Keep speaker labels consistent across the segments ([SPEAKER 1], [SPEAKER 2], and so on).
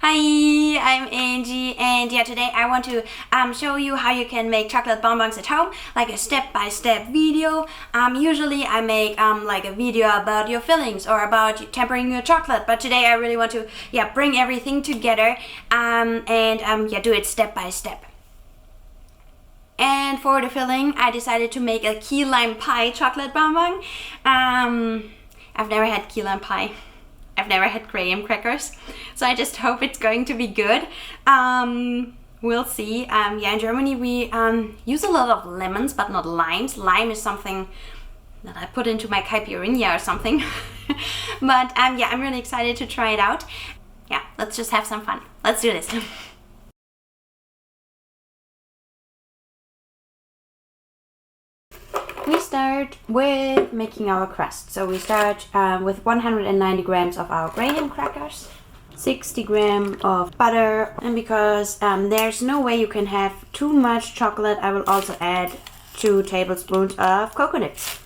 [SPEAKER 1] Hi, I'm Angie, and yeah, today I want to show you how you can make chocolate bonbons at home, like a step-by-step video. Usually I make like a video about your fillings or about tempering your chocolate, but today I really want to bring everything together and do it step by step. And for the filling, I decided to make a key lime pie chocolate bonbon. I've never had key lime pie. I've never had graham crackers, so I just hope it's going to be good. We'll see. In Germany we use a lot of lemons, but not limes. Lime is something that I put into my caipirinha or something. But I'm really excited to try it out. Yeah, let's just have some fun. Let's do this. We start with making our crust. So we start with 190 grams of our graham crackers, 60 grams of butter, and because there's no way you can have too much chocolate, I will also add 2 tablespoons of coconuts.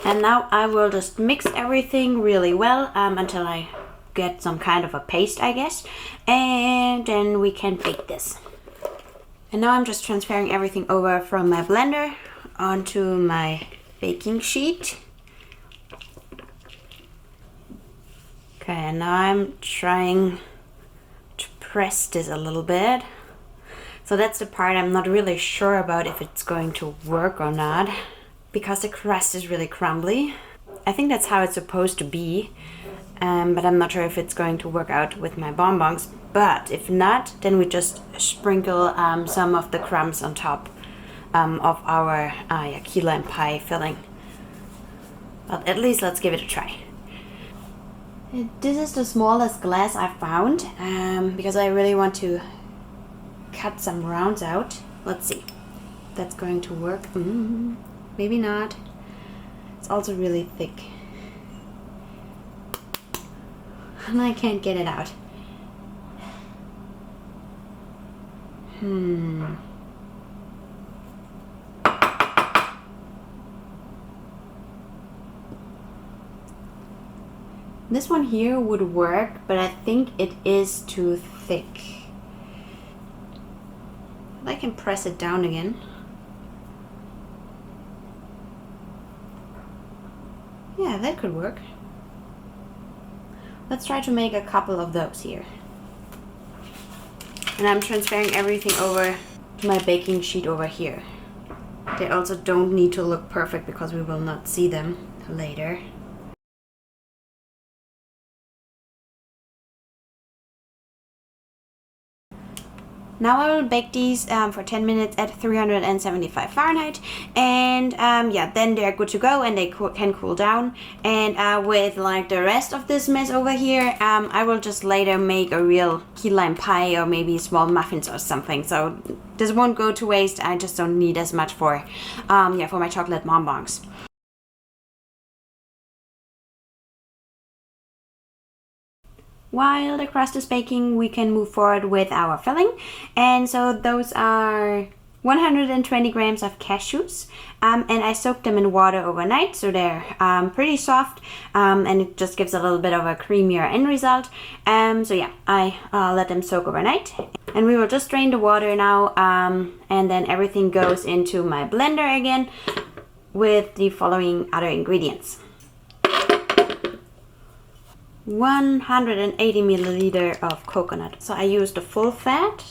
[SPEAKER 1] And now I will just mix everything really well until I get some kind of a paste, I guess, and then we can bake this. And now I'm just transferring everything over from my blender onto my baking sheet. Okay, and now I'm trying to press this a little bit. So that's the part I'm not really sure about if it's going to work or not, because the crust is really crumbly. I think that's how it's supposed to be, but I'm not sure if it's going to work out with my bonbons. But if not, then we just sprinkle some of the crumbs on top of our key lime pie filling. But at least let's give it a try. This is the smallest glass I've found because I really want to cut some rounds out. Let's see if that's going to work. Maybe not. It's also really thick and I can't get it out. This one here would work, but I think it is too thick. I can press it down again. Yeah, that could work. Let's try to make a couple of those here. And I'm transferring everything over to my baking sheet over here. They also don't need to look perfect because we will not see them later. Now I will bake these for 10 minutes at 375 Fahrenheit, and then they're good to go and they can cool down. And with like the rest of this mess over here, I will just later make a real key lime pie or maybe small muffins or something. So this won't go to waste. I just don't need as much for my chocolate bonbons. While the crust is baking, we can move forward with our filling. And so those are 120 grams of cashews, and I soaked them in water overnight, so they're pretty soft, and it just gives a little bit of a creamier end result. I let them soak overnight, and we will just drain the water now, and then everything goes into my blender again with the following other ingredients. 180 milliliter of coconut. So I used the full fat.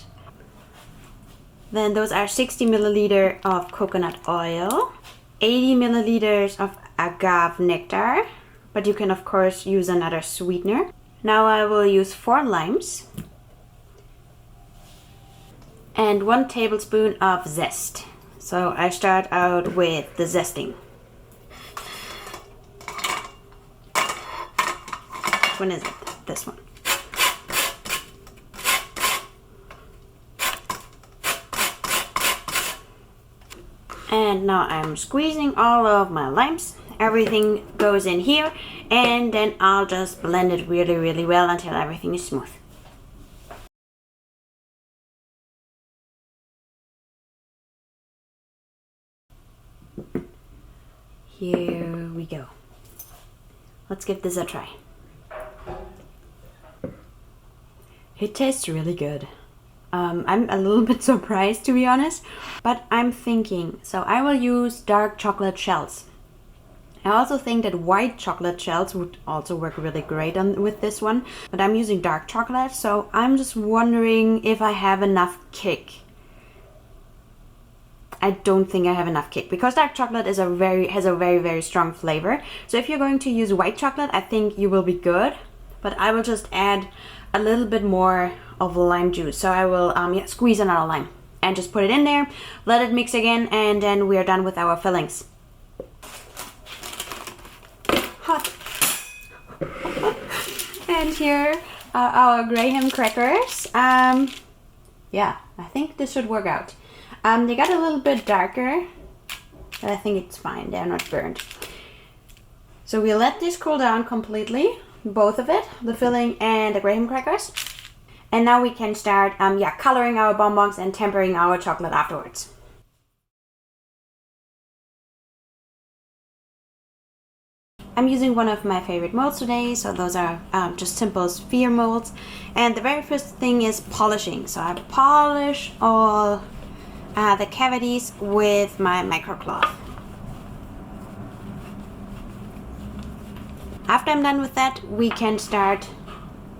[SPEAKER 1] Then those are 60 milliliter of coconut oil, 80 milliliters of agave nectar, but you can of course use another sweetener. Now I will use 4 limes and 1 tablespoon of zest. So I start out with the zesting. Which one is it? This one. And now I'm squeezing all of my limes. Everything goes in here, and then I'll just blend it really, really well until everything is smooth. Here we go. Let's give this a try. It tastes really good. I'm a little bit surprised, to be honest, but I'm thinking, so I will use dark chocolate shells. I also think that white chocolate shells would also work really great with this one, but I'm using dark chocolate, so I'm just wondering if I have enough kick. I don't think I have enough kick because dark chocolate has a very strong flavor. So if you're going to use white chocolate, I think you will be good, but I will just add a little bit more of lime juice. So I will squeeze another lime and just put it in there, let it mix again, and then we are done with our fillings. Hot. And here are our graham crackers. Yeah, I think this should work out. They got a little bit darker, but I think it's fine. They're not burnt. So we let this cool down completely, both of it, the filling and the graham crackers. And now we can start coloring our bonbons and tempering our chocolate afterwards. I'm using one of my favorite molds today, so those are just simple sphere molds. And the very first thing is polishing. So I polish all the cavities with my microcloth. After I'm done with that, we can start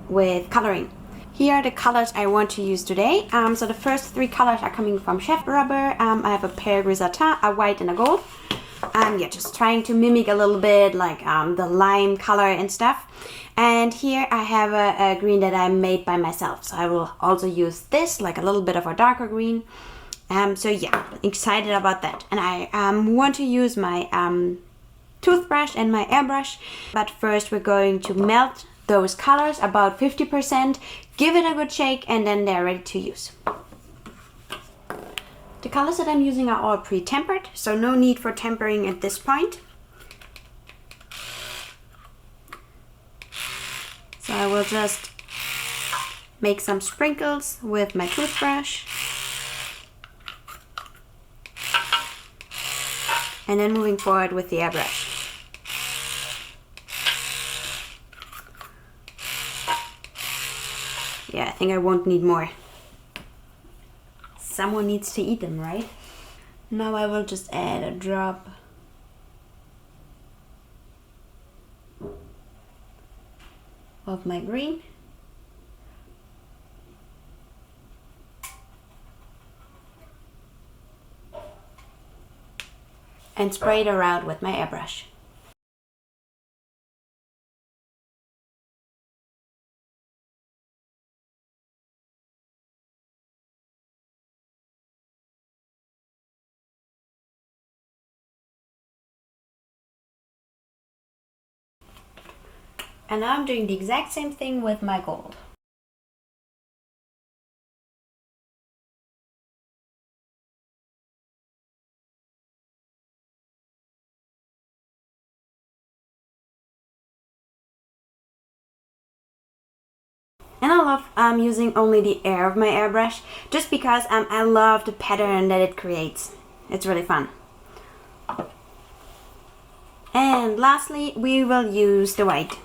[SPEAKER 1] with coloring. Here are the colors I want to use today. So the first three colors are coming from Chef Rubber. I have a pear gris satin, a white and a gold. Just trying to mimic a little bit like the lime color and stuff. And here I have a green that I made by myself. So I will also use this, like a little bit of a darker green. So yeah, excited about that. And I want to use my toothbrush and my airbrush. But first we're going to melt those colors about 50%, give it a good shake, and then they're ready to use. The colors that I'm using are all pre-tempered, so no need for tempering at this point. So I will just make some sprinkles with my toothbrush. And then moving forward with the airbrush. Yeah, I think I won't need more. Someone needs to eat them, right? Now I will just add a drop of my green. And spray it around with my airbrush. And now I'm doing the exact same thing with my gold. And I love using only the air of my airbrush just because I love the pattern that it creates. It's really fun. And lastly, we will use the white.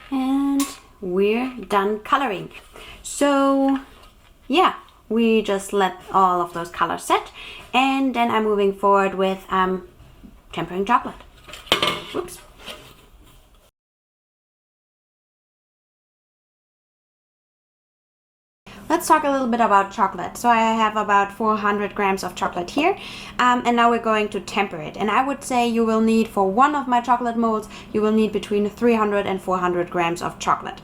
[SPEAKER 1] And we're done coloring. So yeah, we just let all of those colors set, and then I'm moving forward with tempering chocolate. Whoops. Let's talk a little bit about chocolate. So I have about 400 grams of chocolate here, and now we're going to temper it. And I would say you will need, for one of my chocolate molds, you will need between 300 and 400 grams of chocolate.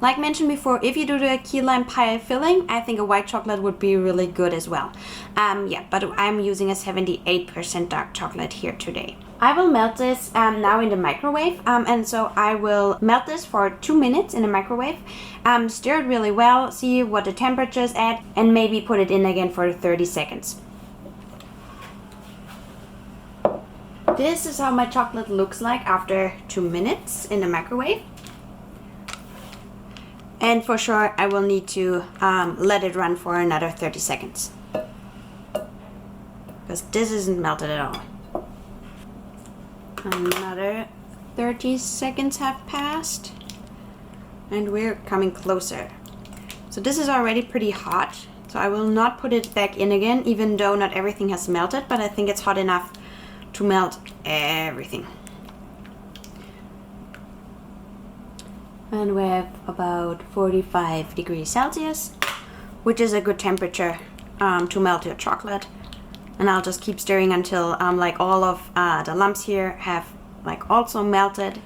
[SPEAKER 1] Like mentioned before, if you do the key lime pie filling, I think a white chocolate would be really good as well. But I'm using a 78% dark chocolate here today. I will melt this now in the microwave, and so I will melt this for 2 minutes in the microwave. Stir it really well, see what the temperature is at, and maybe put it in again for 30 seconds. This is how my chocolate looks like after 2 minutes in the microwave. And for sure I will need to let it run for another 30 seconds. Because this isn't melted at all. Another 30 seconds have passed and we're coming closer. So this is already pretty hot, so I will not put it back in again, even though not everything has melted, but I think it's hot enough to melt everything. And we have about 45 degrees Celsius, which is a good temperature to melt your chocolate. And I'll just keep stirring until like all of the lumps here have like also melted.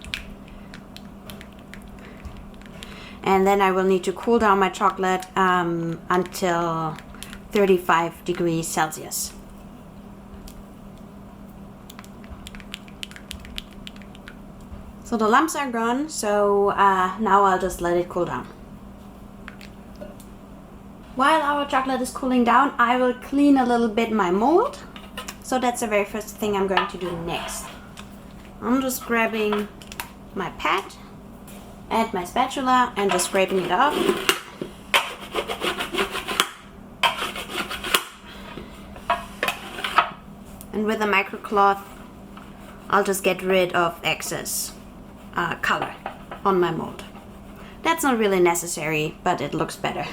[SPEAKER 1] And then I will need to cool down my chocolate until 35 degrees Celsius. So the lumps are gone, so now I'll just let it cool down. While our chocolate is cooling down, I will clean a little bit my mold. So that's the very first thing I'm going to do next. I'm just grabbing my pad and my spatula and just scraping it off. And with a microcloth, I'll just get rid of excess color on my mold. That's not really necessary, but it looks better.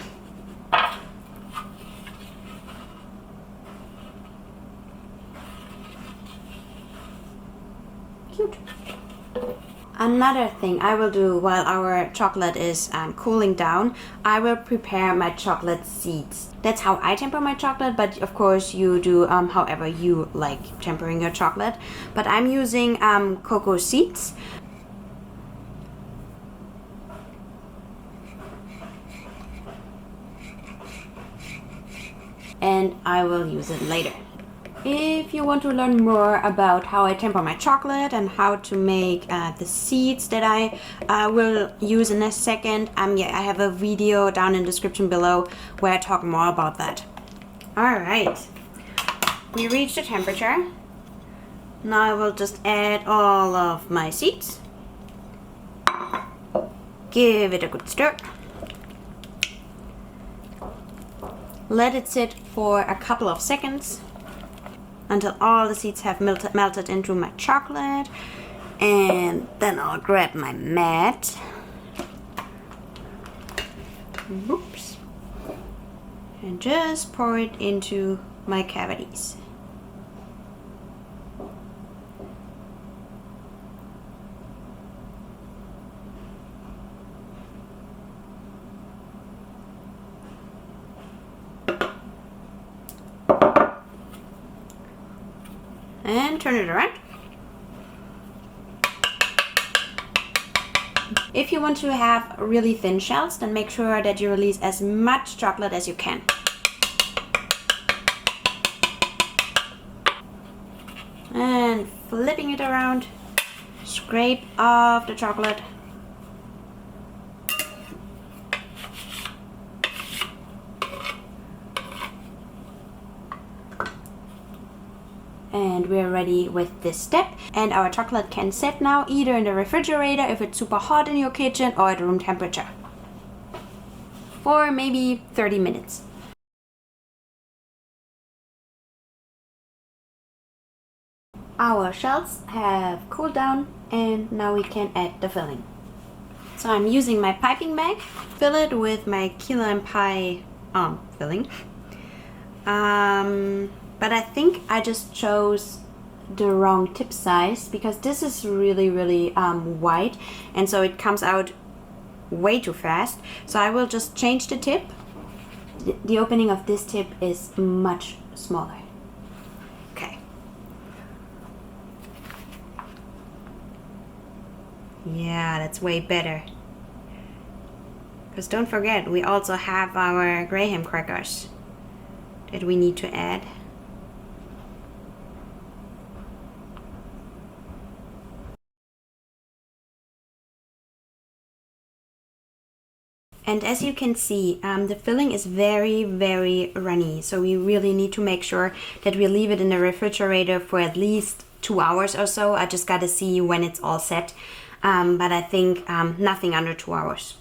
[SPEAKER 1] Cute. Another thing I will do while our chocolate is cooling down, I will prepare my chocolate seeds. That's how I temper my chocolate, but of course you do however you like tempering your chocolate. But I'm using cocoa seeds. And I will use it later. If you want to learn more about how I temper my chocolate and how to make the seeds that I will use in a second, yeah, I have a video down in the description below where I talk more about that. Alright, we reached the temperature. Now I will just add all of my seeds. Give it a good stir. Let it sit for a couple of seconds until all the seeds have melted into my chocolate. And then I'll grab my mat. Oops. And just pour it into my cavities. And turn it around. If you want to have really thin shells, then make sure that you release as much chocolate as you can. And flipping it around, scrape off the chocolate. And we're ready with this step, and our chocolate can set now either in the refrigerator if it's super hot in your kitchen or at room temperature for maybe 30 minutes. Our shells have cooled down and now we can add the filling. So I'm using my piping bag, fill it with my key lime pie filling. But I think I just chose the wrong tip size because this is really wide, and so it comes out way too fast. So I will just change the tip. The opening of this tip is much smaller. Okay. Yeah, that's way better. Because don't forget, we also have our graham crackers that we need to add. And as you can see, the filling is very runny, so we really need to make sure that we leave it in the refrigerator for at least 2 hours or so. I just gotta see when it's all set, but I think nothing under 2 hours.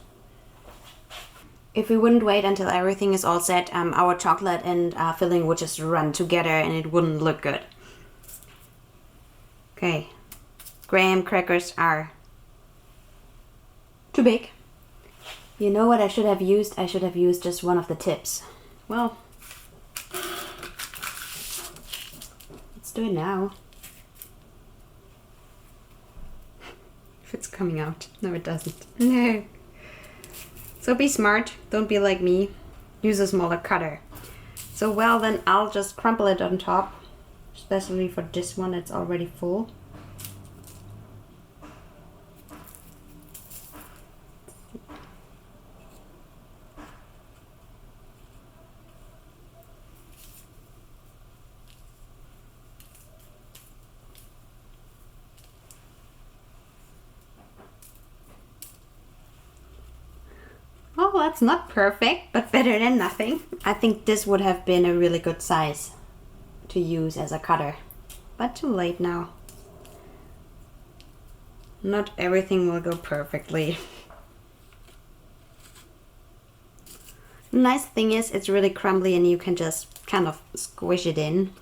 [SPEAKER 1] If we wouldn't wait until everything is all set, our chocolate and filling would just run together and it wouldn't look good. Okay, graham crackers are too big. You know what I should have used? I should have used just one of the tips. Well, let's do it now. If it's coming out. No, it doesn't. No. So be smart. Don't be like me. Use a smaller cutter. So well, then I'll just crumple it on top. Especially for this one, it's already full. Well, that's not perfect, but better than nothing. I think this would have been a really good size to use as a cutter, but too late now. Not everything will go perfectly. The nice thing is it's really crumbly and you can just kind of squish it in.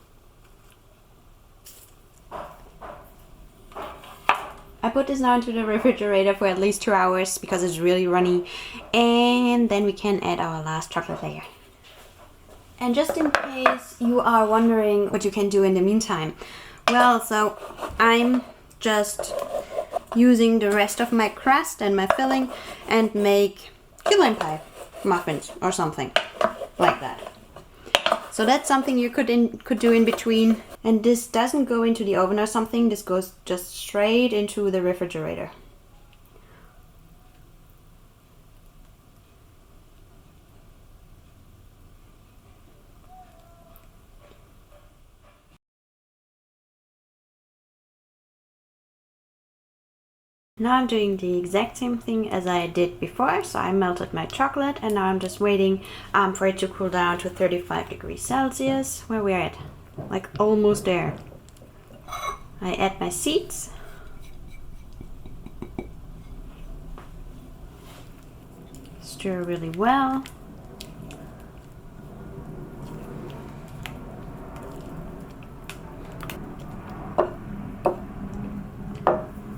[SPEAKER 1] I put this now into the refrigerator for at least 2 hours because it's really runny, and then we can add our last chocolate layer. And just in case you are wondering what you can do in the meantime, well, so I'm just using the rest of my crust and my filling and make key lime pie muffins or something like that. So that's something you could do in between. And this doesn't go into the oven or something. This goes just straight into the refrigerator. Now I'm doing the exact same thing as I did before. So I melted my chocolate and now I'm just waiting for it to cool down to 35 degrees Celsius. Where we're at? Like almost there. I add my seeds. Stir really well.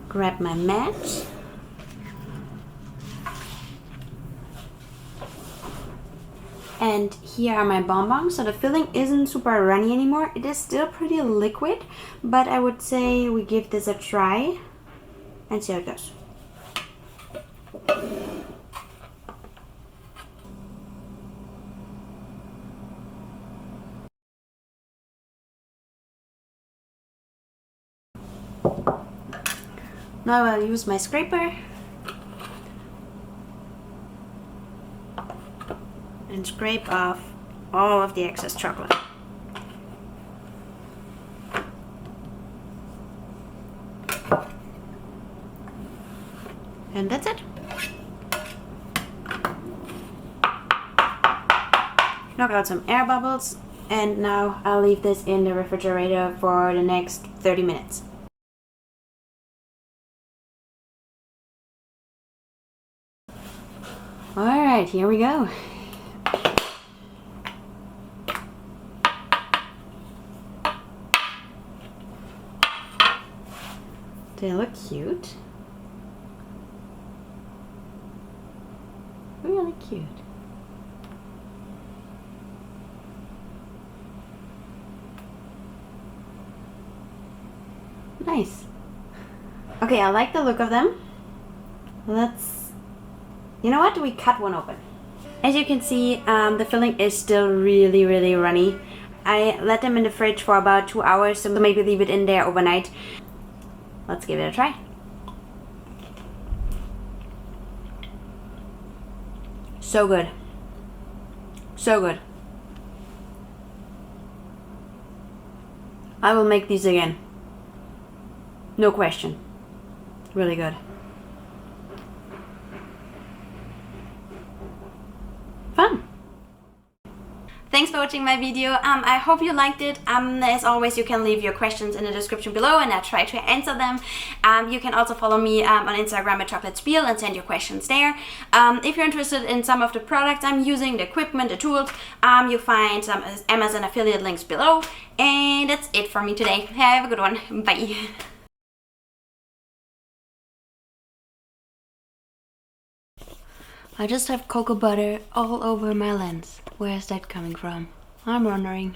[SPEAKER 1] Grab my mat. And here are my bonbons. So the filling isn't super runny anymore. It is still pretty liquid, but I would say we give this a try and see how it goes. Now I'll use my scraper and scrape off all of the excess chocolate. And that's it. Knock out some air bubbles, and now I'll leave this in the refrigerator for the next 30 minutes. Alright, here we go. They look cute. Really cute. Nice. Okay, I like the look of them. You know what? We cut one open. As you can see, the filling is still really runny. I let them in the fridge for about 2 hours, so maybe leave it in there overnight. Let's give it a try. So good. So good. I will make these again. No question. Really good. Fun. Thanks for watching my video. I hope you liked it. As always, you can leave your questions in the description below and I try to answer them. You can also follow me on Instagram at Chocolatier and send your questions there. If you're interested in some of the products I'm using, the equipment, the tools, you find some Amazon affiliate links below. And that's it for me today. Have a good one. Bye. I just have cocoa butter all over my lens. Where is that coming from? I'm wondering.